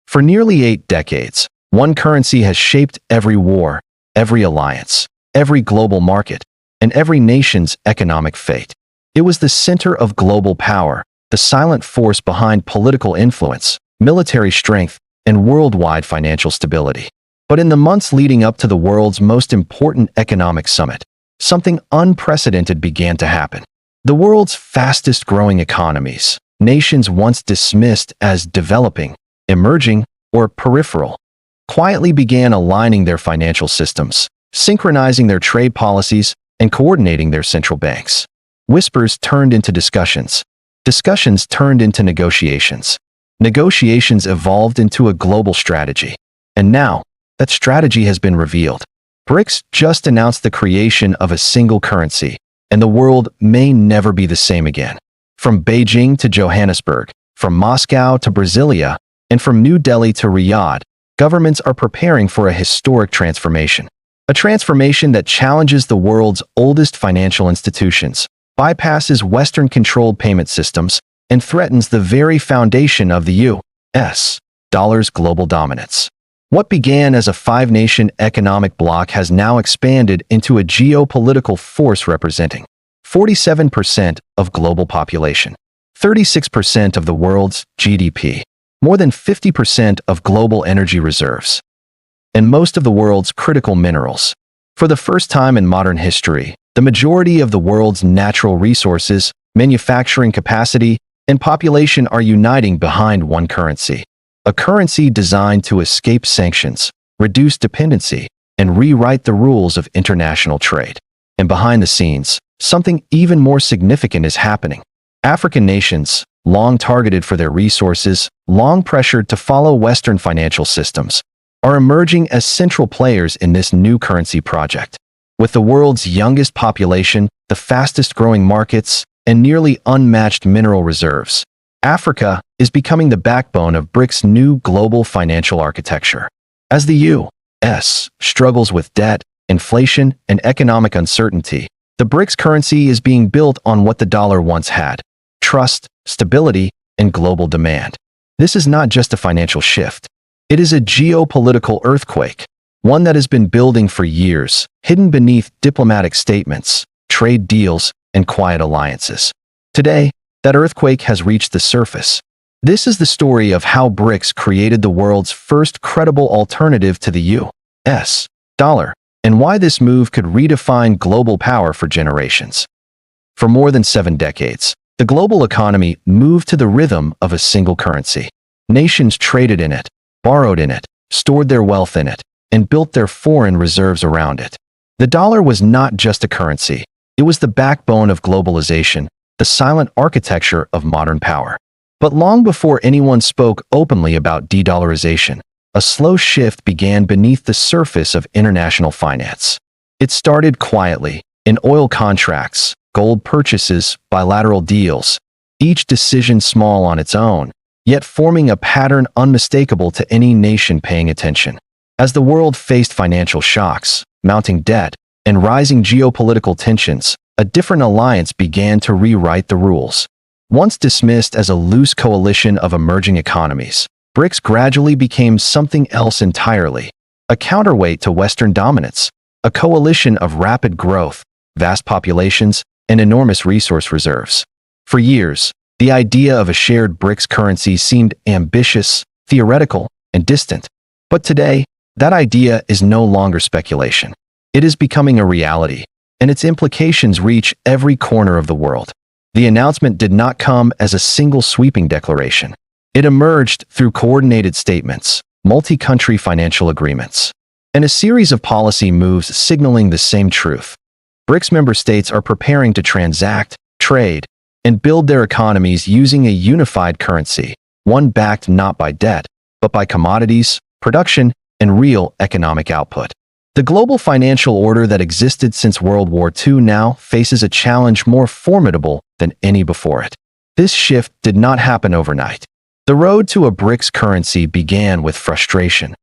For nearly 8 decades, one currency has shaped every war, every alliance, every global market, and every nation's economic fate. It was the center of global power, the silent force behind political influence, military strength, and worldwide financial stability. But in the months leading up to the world's most important economic summit, something unprecedented began to happen. The world's fastest-growing economies, nations once dismissed as developing, emerging, or peripheral, quietly began aligning their financial systems, synchronizing their trade policies, and coordinating their central banks. Whispers turned into discussions. Discussions turned into negotiations. Negotiations evolved into a global strategy. And now, that strategy has been revealed. BRICS just announced the creation of a single currency, and the world may never be the same again. From Beijing to Johannesburg, from Moscow to Brasilia, and from New Delhi to Riyadh, governments are preparing for a historic transformation. A transformation that challenges the world's oldest financial institutions, bypasses Western-controlled payment systems, and threatens the very foundation of the U.S. dollar's global dominance. What began as a five-nation economic bloc has now expanded into a geopolitical force representing 47% of global population, 36% of the world's GDP, more than 50% of global energy reserves, and most of the world's critical minerals. For the first time in modern history, the majority of the world's natural resources, manufacturing capacity, and population are uniting behind one currency. A currency designed to escape sanctions, reduce dependency, and rewrite the rules of international trade. And behind the scenes, something even more significant is happening. African nations, long targeted for their resources, long pressured to follow Western financial systems, are emerging as central players in this new currency project. With the world's youngest population, the fastest-growing markets, and nearly unmatched mineral reserves, Africa is becoming the backbone of BRICS' new global financial architecture. As the U.S. struggles with debt, inflation, and economic uncertainty, the BRICS currency is being built on what the dollar once had: trust, stability, and global demand. This is not just a financial shift. It is a geopolitical earthquake, one that has been building for years, hidden beneath diplomatic statements, trade deals, and quiet alliances. Today, that earthquake has reached the surface. This is the story of how BRICS created the world's first credible alternative to the U.S. dollar, and why this move could redefine global power for generations. For more than 7 decades, the global economy moved to the rhythm of a single currency. Nations traded in it, borrowed in it, stored their wealth in it, and built their foreign reserves around it. The dollar was not just a currency. It was the backbone of globalization, the silent architecture of modern power. But long before anyone spoke openly about de-dollarization, a slow shift began beneath the surface of international finance. It started quietly, in oil contracts, gold purchases, bilateral deals, each decision small on its own, yet forming a pattern unmistakable to any nation paying attention. As the world faced financial shocks, mounting debt, and rising geopolitical tensions, a different alliance began to rewrite the rules. Once dismissed as a loose coalition of emerging economies, BRICS gradually became something else entirely: a counterweight to Western dominance, a coalition of rapid growth, vast populations, and enormous resource reserves. For years, the idea of a shared BRICS currency seemed ambitious, theoretical, and distant. But today, that idea is no longer speculation. It is becoming a reality, and its implications reach every corner of the world. The announcement did not come as a single sweeping declaration. It emerged through coordinated statements, multi-country financial agreements, and a series of policy moves signaling the same truth. BRICS member states are preparing to transact, trade, and build their economies using a unified currency, one backed not by debt, but by commodities, production, and real economic output. The global financial order that existed since World War II now faces a challenge more formidable than any before it. This shift did not happen overnight. The road to a BRICS currency began with frustration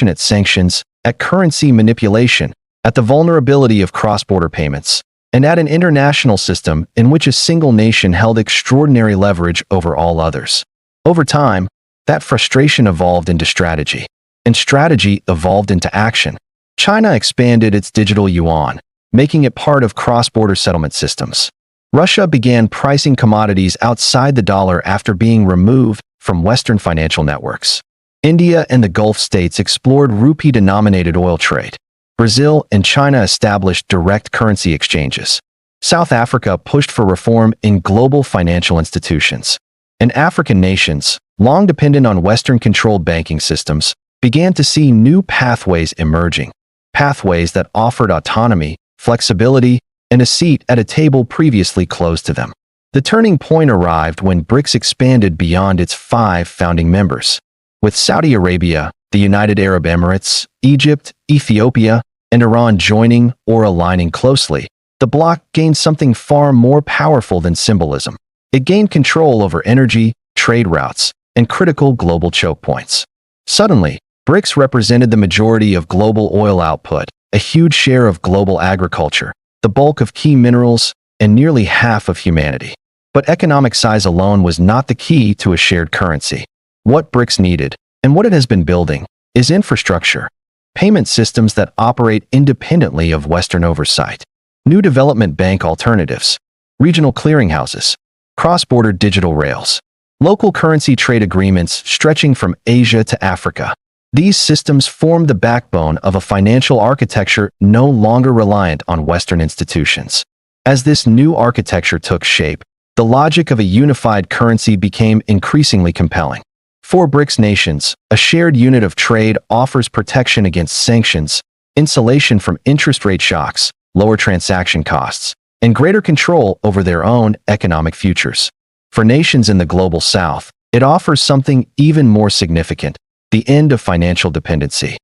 at sanctions, at currency manipulation, at the vulnerability of cross-border payments, and at an international system in which a single nation held extraordinary leverage over all others. Over time, That frustration evolved into strategy, and strategy evolved into action. China expanded its digital yuan, making it part of cross-border settlement systems. Russia began pricing commodities outside the dollar after being removed from Western financial networks. India and the Gulf states explored rupee-denominated oil trade. Brazil and China established direct currency exchanges. South Africa pushed for reform in global financial institutions. And African nations, long dependent on Western-controlled banking systems, began to see new pathways emerging, pathways that offered autonomy, flexibility, and a seat at a table previously closed to them. The turning point arrived when BRICS expanded beyond its 5 founding members. With Saudi Arabia, the United Arab Emirates, Egypt, Ethiopia, and Iran joining or aligning closely, the bloc gained something far more powerful than symbolism. It gained control over energy, trade routes, and critical global choke points. Suddenly, BRICS represented the majority of global oil output, a huge share of global agriculture, the bulk of key minerals, and nearly half of humanity. But economic size alone was not the key to a shared currency. What BRICS needed, and what it has been building, is infrastructure, payment systems that operate independently of Western oversight, new development bank alternatives, regional clearinghouses, cross-border digital rails, local currency trade agreements stretching from Asia to Africa. These systems form the backbone of a financial architecture no longer reliant on Western institutions. As this new architecture took shape, the logic of a unified currency became increasingly compelling. For BRICS nations, a shared unit of trade offers protection against sanctions, insulation from interest rate shocks, lower transaction costs, and greater control over their own economic futures. For nations in the global south, it offers something even more significant: the end of financial dependency.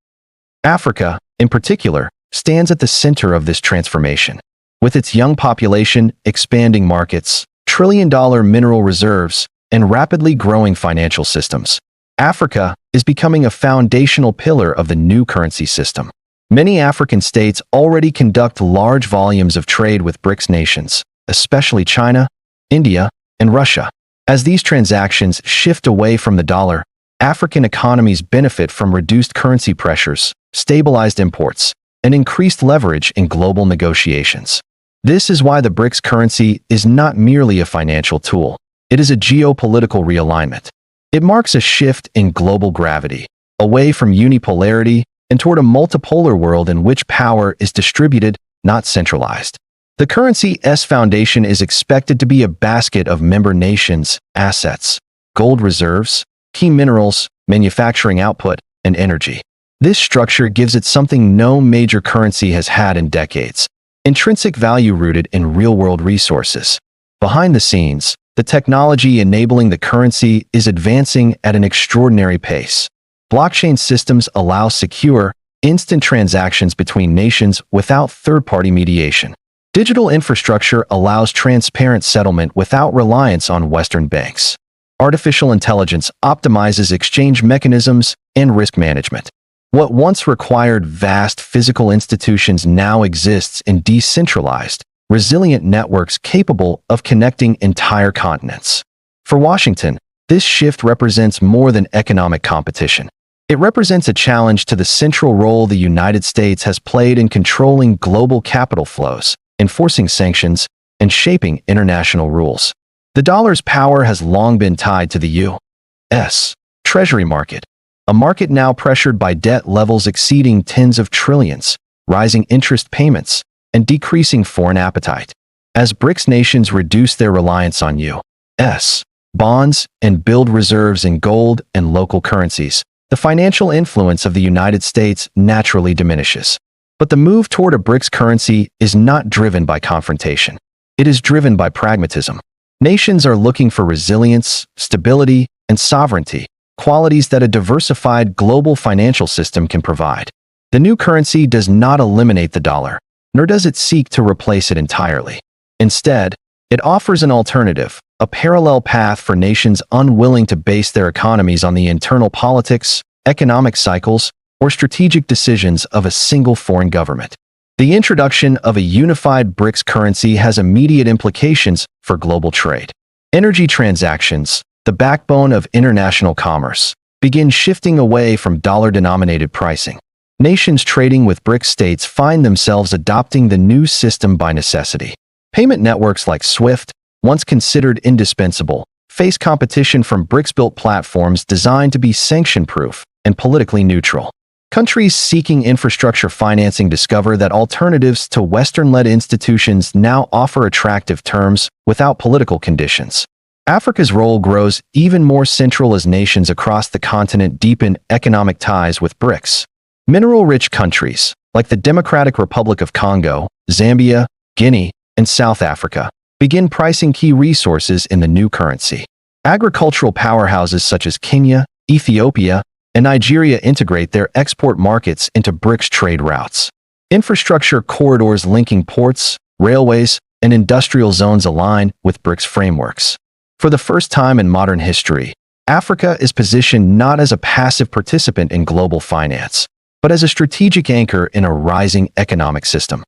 Africa, in particular, stands at the center of this transformation. With its young population, expanding markets, trillion-dollar mineral reserves, and rapidly growing financial systems, Africa is becoming a foundational pillar of the new currency system. Many African states already conduct large volumes of trade with BRICS nations, especially China, India, and Russia. As these transactions shift away from the dollar, African economies benefit from reduced currency pressures, stabilized imports, and increased leverage in global negotiations. This is why the BRICS currency is not merely a financial tool. It is a geopolitical realignment. It marks a shift in global gravity, away from unipolarity and toward a multipolar world in which power is distributed, not centralized. The currency's foundation is expected to be a basket of member nations' assets, gold reserves, key minerals, manufacturing output, and energy. This structure gives it something no major currency has had in decades: intrinsic value rooted in real-world resources. Behind the scenes, the technology enabling the currency is advancing at an extraordinary pace. Blockchain systems allow secure, instant transactions between nations without third-party mediation. Digital infrastructure allows transparent settlement without reliance on Western banks. Artificial intelligence optimizes exchange mechanisms and risk management. What once required vast physical institutions now exists in decentralized, resilient networks capable of connecting entire continents. For Washington, this shift represents more than economic competition. It represents a challenge to the central role the United States has played in controlling global capital flows, enforcing sanctions, and shaping international rules. The dollar's power has long been tied to the U.S. Treasury market, a market now pressured by debt levels exceeding tens of trillions, rising interest payments, and decreasing foreign appetite. As BRICS nations reduce their reliance on U.S. bonds and build reserves in gold and local currencies, the financial influence of the United States naturally diminishes. But the move toward a BRICS currency is not driven by confrontation. It is driven by pragmatism. Nations are looking for resilience, stability, and sovereignty, qualities that a diversified global financial system can provide. The new currency does not eliminate the dollar, nor does it seek to replace it entirely. Instead, it offers an alternative, a parallel path for nations unwilling to base their economies on the internal politics, economic cycles, or strategic decisions of a single foreign government. The introduction of a unified BRICS currency has immediate implications for global trade. Energy transactions, the backbone of international commerce, begin shifting away from dollar-denominated pricing. Nations trading with BRICS states find themselves adopting the new system by necessity. Payment networks like SWIFT, once considered indispensable, face competition from BRICS-built platforms designed to be sanction-proof and politically neutral. Countries seeking infrastructure financing discover that alternatives to Western-led institutions now offer attractive terms without political conditions. Africa's role grows even more central as nations across the continent deepen economic ties with BRICS. Mineral-rich countries, like the Democratic Republic of Congo, Zambia, Guinea, and South Africa, begin pricing key resources in the new currency. Agricultural powerhouses such as Kenya, Ethiopia, and Nigeria integrate their export markets into BRICS trade routes. Infrastructure corridors linking ports, railways, and industrial zones align with BRICS frameworks. For the first time in modern history, Africa is positioned not as a passive participant in global finance, but as a strategic anchor in a rising economic system.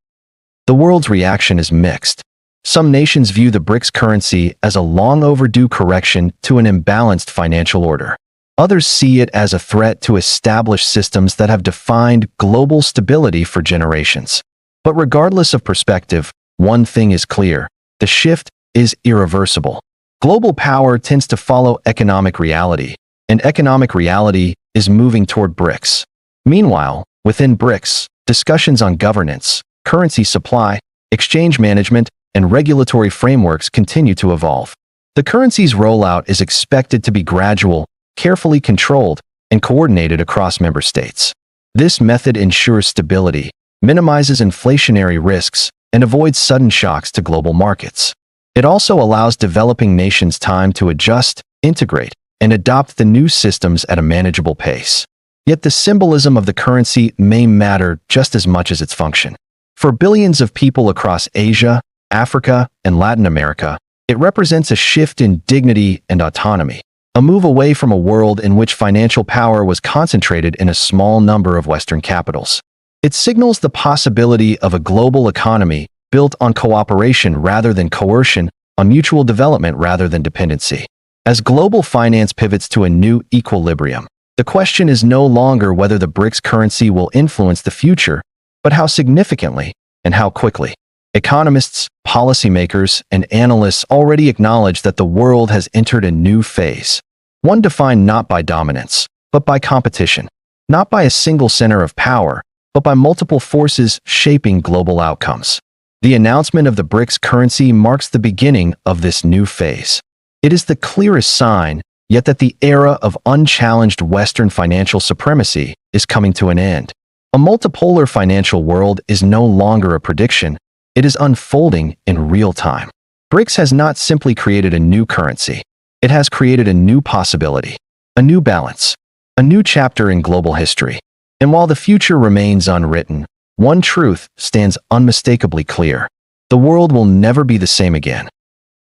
The world's reaction is mixed. Some nations view the BRICS currency as a long overdue correction to an imbalanced financial order. Others see it as a threat to established systems that have defined global stability for generations. But regardless of perspective, one thing is clear: the shift is irreversible. Global power tends to follow economic reality, and economic reality is moving toward BRICS. Meanwhile, within BRICS, discussions on governance, currency supply, exchange management, and regulatory frameworks continue to evolve. The currency's rollout is expected to be gradual, carefully controlled, and coordinated across member states. This method ensures stability, minimizes inflationary risks, and avoids sudden shocks to global markets. It also allows developing nations time to adjust, integrate, and adopt the new systems at a manageable pace. Yet the symbolism of the currency may matter just as much as its function. For billions of people across Asia, Africa, and Latin America, it represents a shift in dignity and autonomy, a move away from a world in which financial power was concentrated in a small number of Western capitals. It signals the possibility of a global economy built on cooperation rather than coercion, on mutual development rather than dependency. As global finance pivots to a new equilibrium, the question is no longer whether the BRICS currency will influence the future, but how significantly and how quickly. Economists, policymakers, and analysts already acknowledge that the world has entered a new phase, one defined not by dominance, but by competition, not by a single center of power, but by multiple forces shaping global outcomes. The announcement of the BRICS currency marks the beginning of this new phase. It is the clearest sign, yet, that the era of unchallenged Western financial supremacy is coming to an end. A multipolar financial world is no longer a prediction. It is unfolding in real time. BRICS has not simply created a new currency. It has created a new possibility, a new balance, a new chapter in global history. And while the future remains unwritten, one truth stands unmistakably clear: the world will never be the same again.